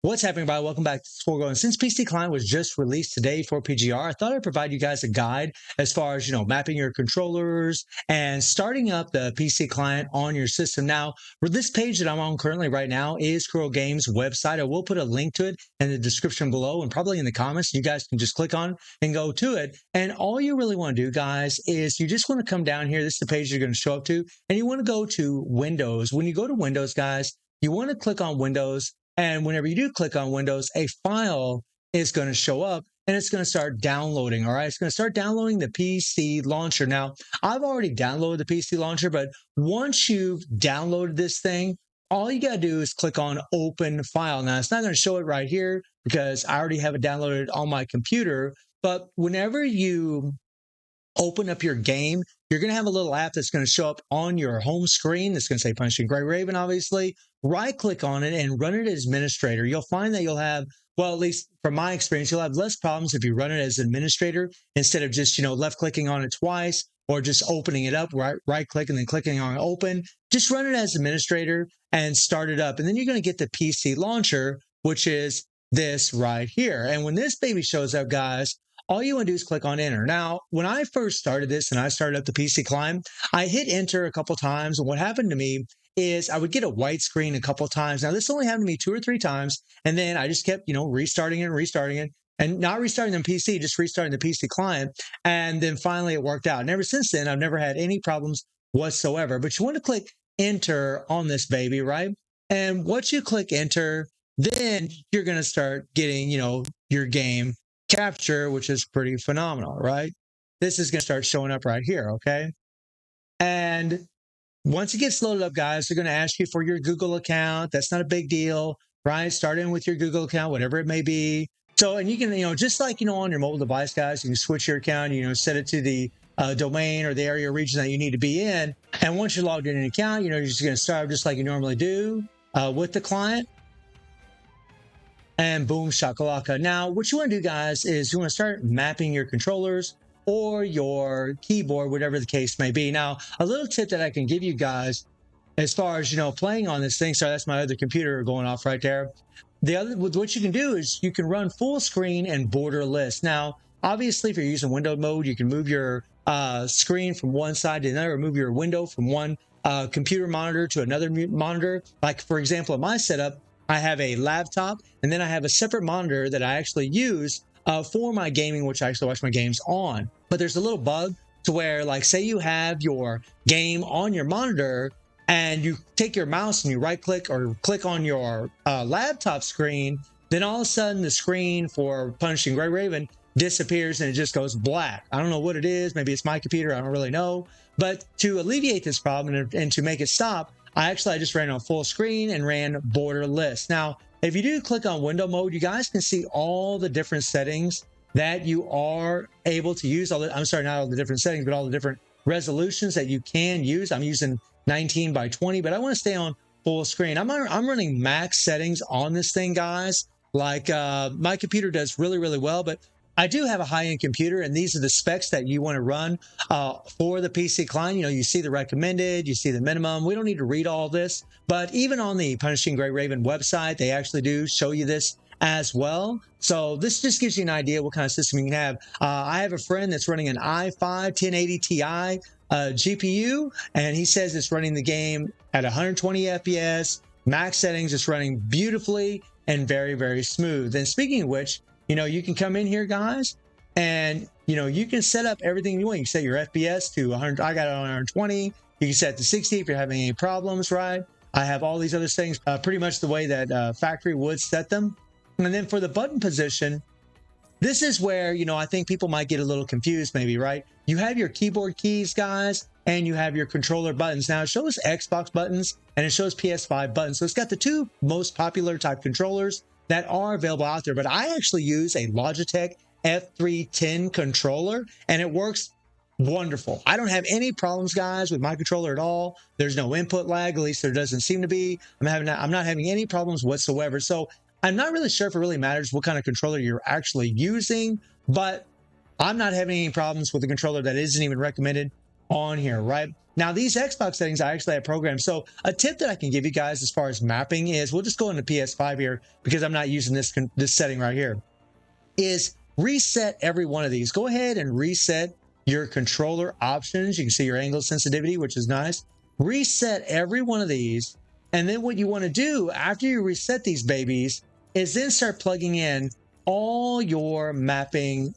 What's happening, everybody? Welcome back to Sporgo. And since PC Client was just released today for PGR, I thought I'd provide you guys a guide as far as, mapping your controllers and starting up the PC Client on your system. Now, for this page that I'm on currently right now is Squirrel Games website. I will put a link to it in the description below and probably in the comments. You guys can just click on and go to it. And all you really want to do, guys, is you just want to come down here. This is the page you're going to show up to, and you want to go to Windows. When you go to Windows, guys, you want to click on Windows. And whenever you do click on Windows, a file is going to show up and it's going to start downloading. All right. It's going to start downloading the PC launcher. Now, I've already downloaded the PC launcher, but once you've downloaded this thing, all you got to do is click on open file. Now, it's not going to show it right here because I already have it downloaded on my computer. But whenever you open up your game, you're going to have a little app that's going to show up on your home screen. It's going to say Punching Gray Raven, obviously. Right click on it and run it as administrator. You'll find that you'll have, well, at least from my experience, you'll have less problems if you run it as administrator instead of just, left clicking on it twice or just opening it up, right click and then clicking on open. Just run it as administrator and start it up. And then you're going to get the PC launcher, which is this right here. And when this baby shows up, guys, all you want to do is click on enter. Now, when I first started this and I started up the PC Client, I hit enter a couple times. And what happened to me is I would get a white screen a couple times. Now, this only happened to me 2 or 3 times. And then I just kept, restarting it and not restarting the PC, just restarting the PC Client. And then finally it worked out. And ever since then, I've never had any problems whatsoever. But you want to click enter on this baby, right? And once you click enter, then you're going to start getting, your game capture, which is pretty phenomenal, right? This is going to start showing up right here, okay? And once it gets loaded up, guys, they're going to ask you for your Google account. That's not a big deal, right? Start in with your Google account, whatever it may be. So, and you can, just like, on your mobile device, guys, you can switch your account, set it to the domain or the area or region that you need to be in. And once you're logged in an account, you're just going to start just like you normally do with the client. And boom, shakalaka. Now, what you want to do, guys, is you want to start mapping your controllers or your keyboard, whatever the case may be. Now, a little tip that I can give you guys as far as, playing on this thing. Sorry, that's my other computer going off right there. What you can do is you can run full screen and borderless. Now, obviously, if you're using window mode, you can move your screen from one side to another, or move your window from one computer monitor to another monitor. Like, for example, in my setup, I have a laptop, and then I have a separate monitor that I actually use for my gaming, which I actually watch my games on. But there's a little bug to where, like, say you have your game on your monitor, and you take your mouse and you right-click or click on your laptop screen, then all of a sudden the screen for Punching Gray Raven disappears and it just goes black. I don't know what it is. Maybe it's my computer. I don't really know. But to alleviate this problem and to make it stop, I just ran on full screen and ran borderless. Now, if you do click on window mode, you guys can see all the different settings that you are able to use. Not all the different settings, but all the different resolutions that you can use. I'm using 19 by 20, but I want to stay on full screen. I'm running max settings on this thing, guys. Like my computer does really, really well, but I do have a high-end computer, and these are the specs that you want to run for the PC Client. You see the recommended, you see the minimum. We don't need to read all this, but even on the Punching Gray Raven website, they actually do show you this as well. So this just gives you an idea what kind of system you can have. I have a friend that's running an i5 1080 Ti GPU, and he says it's running the game at 120 FPS, max settings. It's running beautifully and very, very smooth. And speaking of which, you can come in here, guys, and, you can set up everything you want. You can set your FPS to 100. I got it on 120. You can set it to 60 if you're having any problems, right? I have all these other things pretty much the way that factory would set them. And then for the button position, this is where, I think people might get a little confused maybe, right? You have your keyboard keys, guys, and you have your controller buttons. Now, it shows Xbox buttons and it shows PS5 buttons. So it's got the 2 most popular type controllers that are available out there. But I actually use a Logitech F310 controller, and it works wonderful. I don't have any problems, guys, with my controller at all. There's no input lag, at least there doesn't seem to be. I'm not having any problems whatsoever. So I'm not really sure if it really matters what kind of controller you're actually using, but I'm not having any problems with the controller that isn't even recommended on here, right? Now, these Xbox settings I actually have programmed. So a tip that I can give you guys as far as mapping is, we'll just go into PS5 here because I'm not using this setting right here, is reset every one of these. Go ahead and reset your controller options. You can see your angle sensitivity, which is nice. Reset every one of these. And then what you want to do after you reset these babies is then start plugging in all your mapping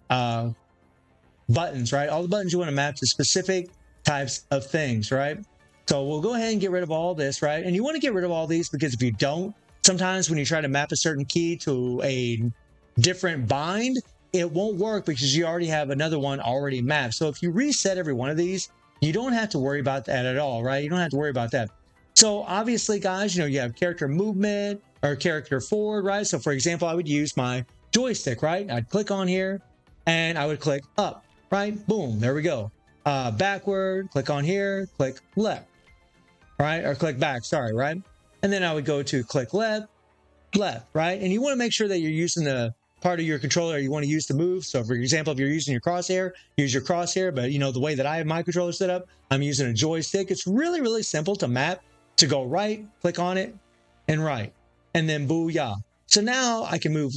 buttons, right? All the buttons you want to map to specific types of things, right? So we'll go ahead and get rid of all this, right? And you want to get rid of all these because if you don't, sometimes when you try to map a certain key to a different bind, it won't work because you already have another one already mapped. So if you reset every one of these, you don't have to worry about that at all, right? You don't have to worry about that. So obviously, guys, you have character movement or character forward, right? So for example, I would use my joystick, right? I'd click on here and I would click up, right? Boom, there we go. Backward, click on here, click left, right? Or click back, sorry, right? And then I would go to click left, right? And you want to make sure that you're using the part of your controller you want to use to move. So for example, if you're using your crosshair, use your crosshair. But the way that I have my controller set up, I'm using a joystick. It's really, really simple to map, to go right, click on it, and right. And then booyah. So now I can move,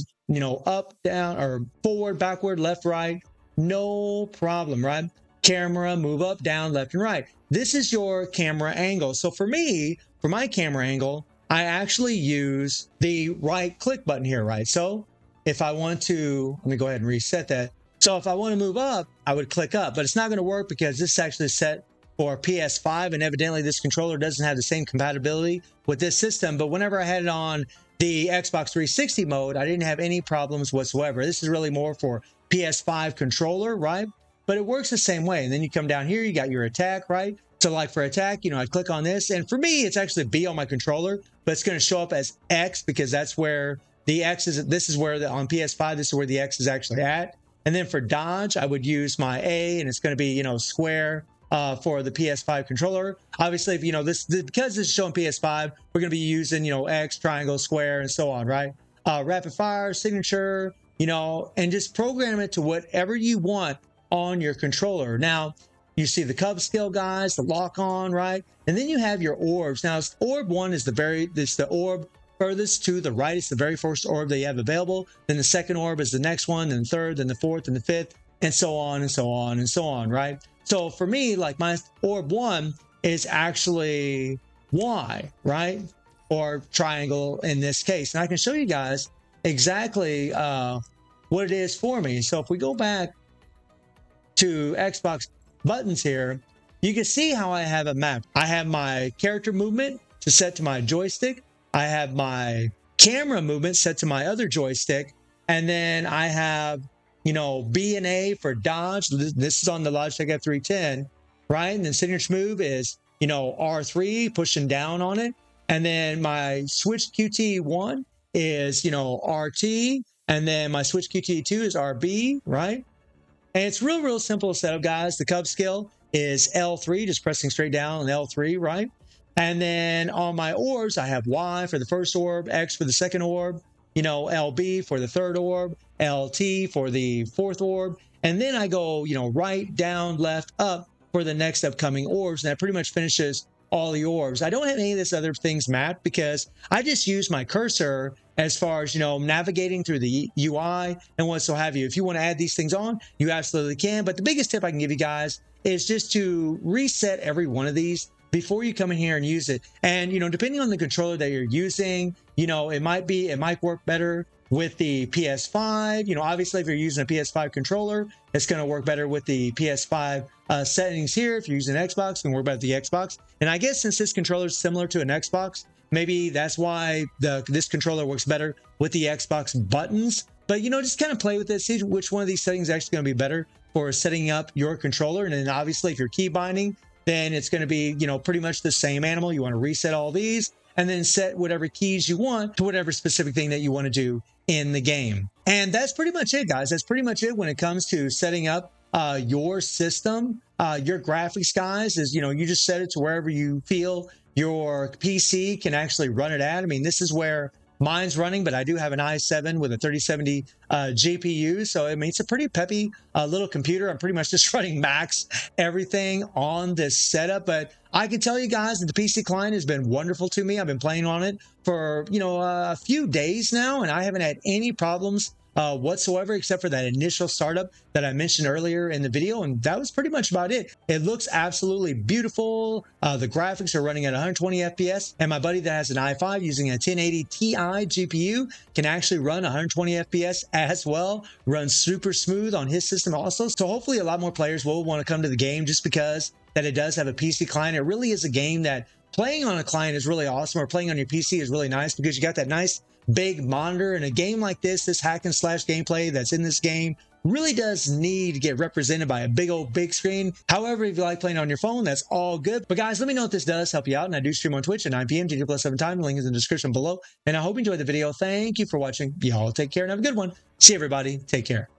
up, down, or forward, backward, left, right. No problem, right? Camera, move up, down, left, and right. This is your camera angle. So for me, for my camera angle, I actually use the right click button here, right? So if I want to, let me go ahead and reset that. So if I want to move up, I would click up, but it's not going to work because this is actually set for PS5, and evidently this controller doesn't have the same compatibility with this system. But whenever I had it on the Xbox 360 mode, I didn't have any problems whatsoever. This is really more for PS5 controller, right? But it works the same way. And then you come down here, you got your attack, right? So like for attack, I'd click on this. And for me, it's actually B on my controller, but it's going to show up as X because that's where the X is. This is where on PS5, this is where the X is actually at. And then for dodge, I would use my A, and it's going to be, square for the PS5 controller. Obviously, if because this is showing PS5, we're going to be using, X, triangle, square, and so on, right? Rapid fire, signature, and just program it to whatever you want on your controller. Now, you see the Cub skill, guys, the lock on, right? And then you have your orbs. Now, orb one is the orb furthest to the right. It's the very first orb that you have available. Then the second orb is the next one, then the third, then the fourth, and the fifth, and so on and so on and so on, right? So for me, like my orb one is actually Y, right? Or triangle in this case. And I can show you guys exactly what it is for me. So if we go back to Xbox buttons here, you can see how I have it mapped. I have my character movement to set to my joystick. I have my camera movement set to my other joystick. And then I have, B and A for dodge. This is on the Logitech F310, right? And then signature move is, R3, pushing down on it. And then my Switch QT1 is, RT. And then my Switch QT2 is RB, right? And it's real simple setup, guys. The Cub skill is L3, just pressing straight down on L3, right? And then on my orbs, I have Y for the first orb, X for the second orb, LB for the third orb, LT for the fourth orb. And then I go, right, down, left, up for the next upcoming orbs. And that pretty much finishes all the orbs. I don't have any of this other things mapped because I just use my cursor as far as, navigating through the UI and what so have you. If you want to add these things on, you absolutely can. But the biggest tip I can give you guys is just to reset every one of these before you come in here and use it. And, depending on the controller that you're using, it might work better with the PS5. Obviously, if you're using a PS5 controller, it's going to work better with the PS5 settings here. If you're using an Xbox, it's going to work better with the Xbox. And I guess since this controller is similar to an Xbox, maybe that's why this controller works better with the Xbox buttons. But, just kind of play with it, see which one of these settings is actually going to be better for setting up your controller. And then obviously, if you're key binding, then it's going to be, pretty much the same animal. You want to reset all these and then set whatever keys you want to whatever specific thing that you want to do in the game. And that's pretty much it, guys. That's pretty much it when it comes to setting up your system, your graphics, guys, is, you just set it to wherever you feel your PC can actually run it at. I mean, this is where mine's running, but I do have an i7 with a 3070 GPU. So, I mean, it's a pretty peppy little computer. I'm pretty much just running max everything on this setup. But I can tell you guys that the PC client has been wonderful to me. I've been playing on it for, a few days now, and I haven't had any problems whatsoever, except for that initial startup that I mentioned earlier in the video. And that was pretty much about it. It looks absolutely beautiful. The graphics are running at 120 FPS. And my buddy that has an i5 using a 1080 Ti GPU can actually run 120 FPS as well. Runs super smooth on his system also. So hopefully a lot more players will want to come to the game just because that it does have a PC client. It really is a game that playing on a client is really awesome, or playing on your PC is really nice because you got that nice big monitor. And a game like this hack and slash gameplay that's in this game really does need to get represented by a big screen. However, if you like playing on your phone, that's all good. But guys, let me know if this does help you out. And I do stream on Twitch at 9 p.m. GT+7 time. The link is in the description below. And I hope you enjoyed the video. Thank you for watching. Y'all take care and have a good one. See everybody. Take care.